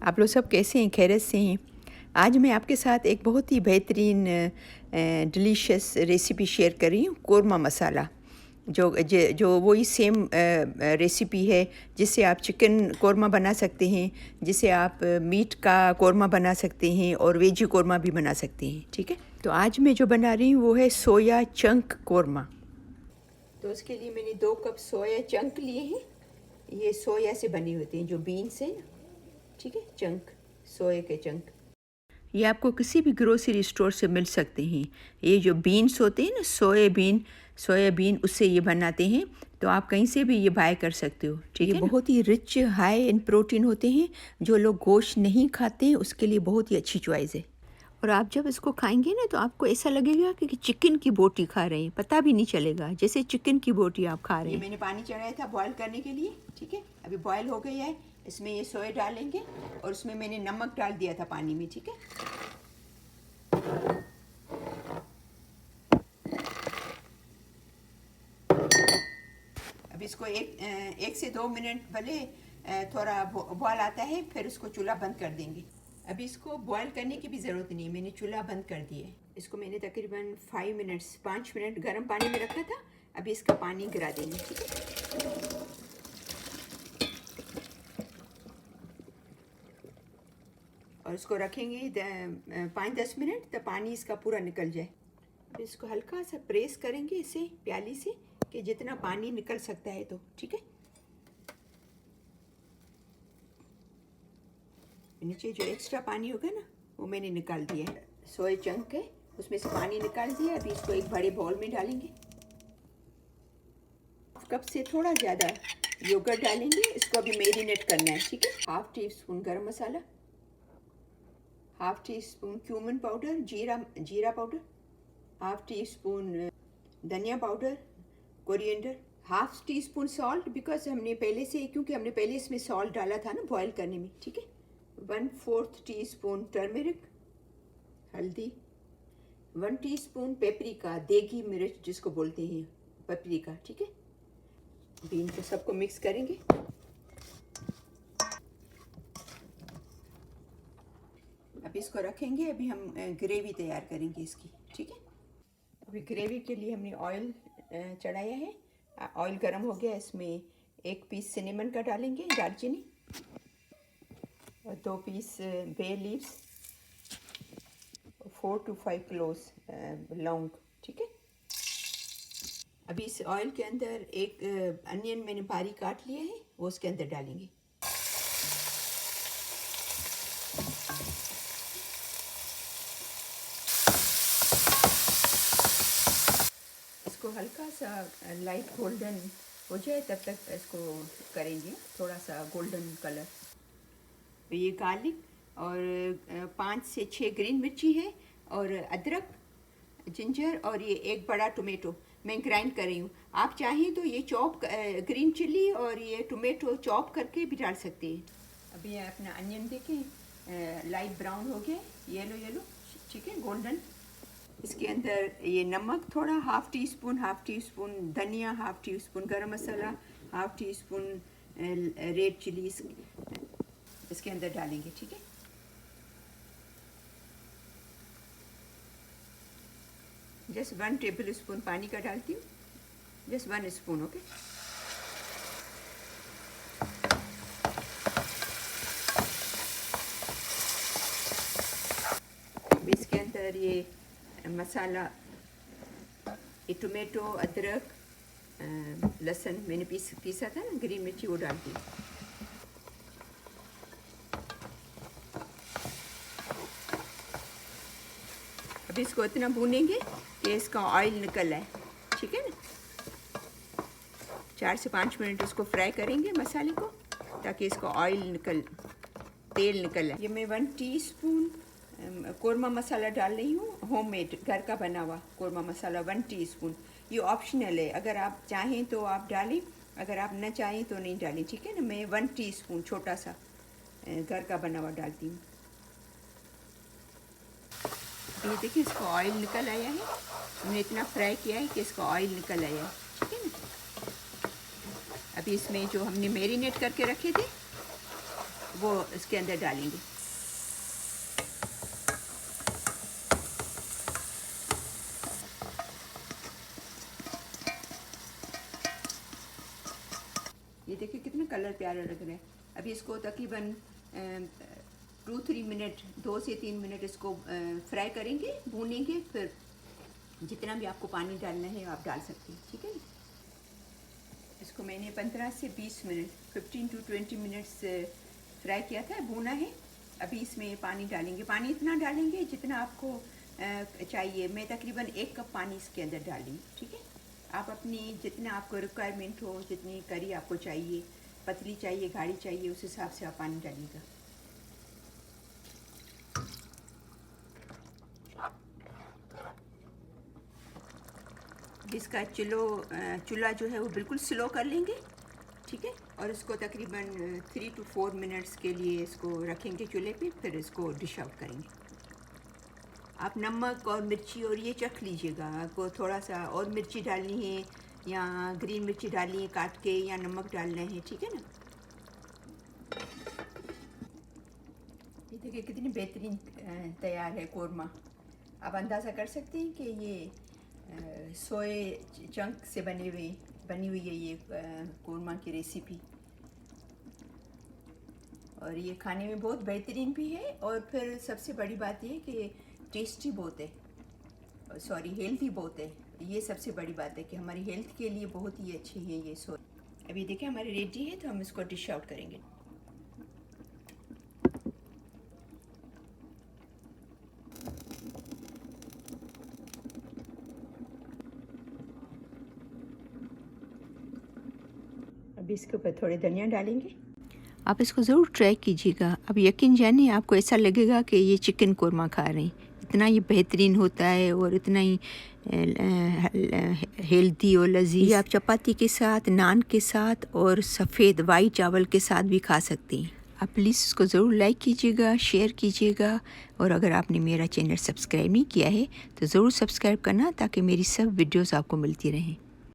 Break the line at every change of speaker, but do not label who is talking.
आप लोग सब कैसे हैं? खैरियत से हैं? आज मैं आपके साथ एक बहुत ही बेहतरीन डिलीशियस रेसिपी शेयर कर रही हूँ, कोरमा मसाला। जो वही सेम रेसिपी है जिससे आप चिकन कोरमा बना सकते हैं, जिसे आप मीट का कोरमा बना सकते हैं और वेजी कोरमा भी बना सकते हैं। ठीक है, तो आज मैं जो बना रही हूँ वो है सोया चंक कोरमा। तो उसके लिए मैंने 2 कप सोया चंक लिए हैं। ये सोया से बने होते हैं, जो बीन्स हैं ना, ठीक है, चंक, सोए के चंक। ये आपको किसी भी ग्रोसरी स्टोर से मिल सकते हैं। ये जो बीन्स होते हैं ना, सोयाबीन उससे ये बनाते हैं, तो आप कहीं से भी ये बाय कर सकते हो। ठीक है, ये बहुत ही रिच हाई इन प्रोटीन होते हैं। जो लोग गोश्त नहीं खाते हैं उसके लिए बहुत ही अच्छी चॉइस है। और आप जब इसको खाएंगे ना तो आपको ऐसा लगेगा कि चिकन की बोटी खा रहे हैं, पता भी नहीं चलेगा, जैसे चिकन की बोटी आप खा रहे हैं। ये मैंने पानी चढ़ाया था बॉईल करने के लिए। ठीक है, अभी बॉईल हो गया है। इसमें ये सोया डालेंगे और उसमें मैंने नमक डाल दिया था पानी में। ठीक है, अब इसको एक से 2 मिनट भले थोड़ा बॉयल आता है, फिर उसको चूल्हा बंद कर देंगे। अभी इसको बॉयल करने की भी ज़रूरत नहीं, मैंने चूल्हा बंद कर दिया है। इसको मैंने तकरीबन 5 मिनट गर्म पानी में रखा था। अभी इसका पानी गिरा देंगे। ठीक है, और इसको रखेंगे 5-10 मिनट तक पानी इसका पूरा निकल जाए। अब इसको हल्का सा प्रेस करेंगे इसे प्याली से, कि जितना पानी निकल सकता है। तो ठीक है, नीचे जो एक्स्ट्रा पानी होगा ना वो मैंने निकाल दिया है। सोया चंक है, उसमें से पानी निकाल दिया। अभी इसको एक बड़े बाउल में डालेंगे। कप से थोड़ा ज़्यादा योगर्ट डालेंगे। इसको अभी मैरिनेट करना है। ठीक है, 1/2 टीस्पून गरम मसाला, 1/2 टीस्पून क्यूमिन पाउडर, जीरा पाउडर, 1/2 टीस्पून धनिया powder, coriander, 1/2 teaspoon salt, because क्योंकि हमने पहले इसमें सॉल्ट डाला था ना बॉयल करने में। ठीक है, 1/4 टीस्पून टर्मेरिक, हल्दी, 1 टीस्पून पेपरिका, देगी मिर्च जिसको बोलते हैं, पेपरिका। ठीक है, अभी इनको सबको मिक्स करेंगे। अभी इसको रखेंगे। अभी हम ग्रेवी तैयार करेंगे इसकी। ठीक है, अभी ग्रेवी के लिए हमने ऑयल चढ़ाया है। ऑयल गर्म हो गया। इसमें 1 पीस सिनेमन का डालेंगे, दालचीनी, और 2 piece bay leaves, 4 to 5 cloves लौंग। ठीक है, अभी इस ऑयल के अंदर एक अनियन मैंने बारीक काट लिया है, वो उसके अंदर डालेंगे। इसको हल्का सा लाइट गोल्डन हो जाए तब तक इसको करेंगे, थोड़ा सा गोल्डन कलर। ये गार्लिक और 5 से 6 ग्रीन मिर्ची है, और अदरक, जिंजर, और ये एक बड़ा टोमेटो मैं ग्राइंड कर रही हूँ। आप चाहें तो ये ग्रीन चिल्ली और ये टोमेटो चॉप करके भी डाल सकते हैं। अभी ये अपना अनियन देखें, लाइट ब्राउन हो गया, येलो, ठीक है, गोल्डन। इसके अंदर ये नमक थोड़ा, 1/2 टीस्पून धनिया, 1/2 टीस्पून गरम मसाला, 1/2 टीस्पून रेड चिली इसके अंदर डालेंगे। ठीक है, जस्ट 1 टेबल स्पून पानी का डालती हूँ, जस्ट 1 स्पून। ओके, इसके अंदर ये मसाला, ये टोमेटो, अदरक, लहसुन मैंने पीसा था ना, ग्रीन मिर्ची, वो डालती हूँ। अभी इसको इतना भूनेंगे कि इसका ऑयल निकल आए। ठीक है ना, 4 से 5 मिनट इसको फ्राई करेंगे मसाले को, ताकि इसका तेल निकल आए। ये मैं 1 टीस्पून कोरमा मसाला डाल रही हूँ, होममेड, घर का बना हुआ कोरमा मसाला, 1 टीस्पून। ये ऑप्शनल है, अगर आप चाहें तो आप डालें, अगर आप न चाहें तो नहीं डालें। ठीक है ना, मैं 1 टीस्पून छोटा सा घर का बना हुआ डालती हूँ। ये देखिए, इसको ऑयल निकल आया है। हमने इतना फ्राई किया है कि इसका ऑयल निकल आया है। ठीक है ना, अभी इसमें जो हमने मैरिनेट करके रखे थे वो इसके अंदर डालेंगे। ये देखिए कितना कलर प्यारा लग रहा है। अभी इसको तकरीबन 2-3 मिनट, 2 से 3 मिनट इसको फ्राई करेंगे, भूनेंगे। फिर जितना भी आपको पानी डालना है आप डाल सकते हैं, ठीक है। इसको मैंने 15 से 20 मिनट, 15 to 20 मिनट्स फ्राई किया था, भूना है। अभी इसमें पानी डालेंगे। पानी इतना डालेंगे जितना आपको चाहिए। मैं तकरीबन 1 कप पानी इसके अंदर डाली, ठीक है। आप अपनी जितना आपको रिक्वायरमेंट हो, जितनी करी आपको चाहिए, पतली चाहिए, गाढ़ी चाहिए, उस हिसाब से आप पानी डालिएगा। इसका चूल्हा जो है वो बिल्कुल स्लो कर लेंगे, ठीक है। और इसको तकरीबन 3 to 4 मिनट्स के लिए इसको रखेंगे चूल्हे पे, फिर इसको डिश आउट करेंगे। आप नमक और मिर्ची और ये चख लीजिएगा। आपको थोड़ा सा और मिर्ची डालनी है या ग्रीन मिर्ची डालनी है काट के, या नमक डालना है, ठीक है ना। ये देखिए कितनी बेहतरीन तैयार है कोरमा। आप अंदाज़ा कर सकते हैं कि ये सोए चंक से बनी हुई है ये कोरमा की रेसिपी। और ये खाने में बहुत बेहतरीन भी है, और फिर सबसे बड़ी बात ये कि टेस्टी बहुत है, सॉरी हेल्थी बहुत है। ये सबसे बड़ी बात है कि हमारी हेल्थ के लिए बहुत ही अच्छी है ये सोए। अभी देखिए हमारी रेडी है, तो हम इसको डिश आउट करेंगे। अभी इसके ऊपर थोड़े धनिया डालेंगे। आप इसको ज़रूर ट्राई कीजिएगा। अब यकीन जानिए आपको ऐसा लगेगा कि ये चिकन कोरमा खा रहे हैं। इतना ये बेहतरीन होता है और इतना ही हेल्दी और लजीज। ये आप चपाती के साथ, नान के साथ और सफ़ेद वाइट चावल के साथ भी खा सकती हैं। आप प्लीज़ इसको ज़रूर लाइक कीजिएगा, शेयर कीजिएगा, और अगर आपने मेरा चैनल सब्सक्राइब नहीं किया है तो ज़रूर सब्सक्राइब करना, ताकि मेरी सब वीडियोस आपको मिलती रहें।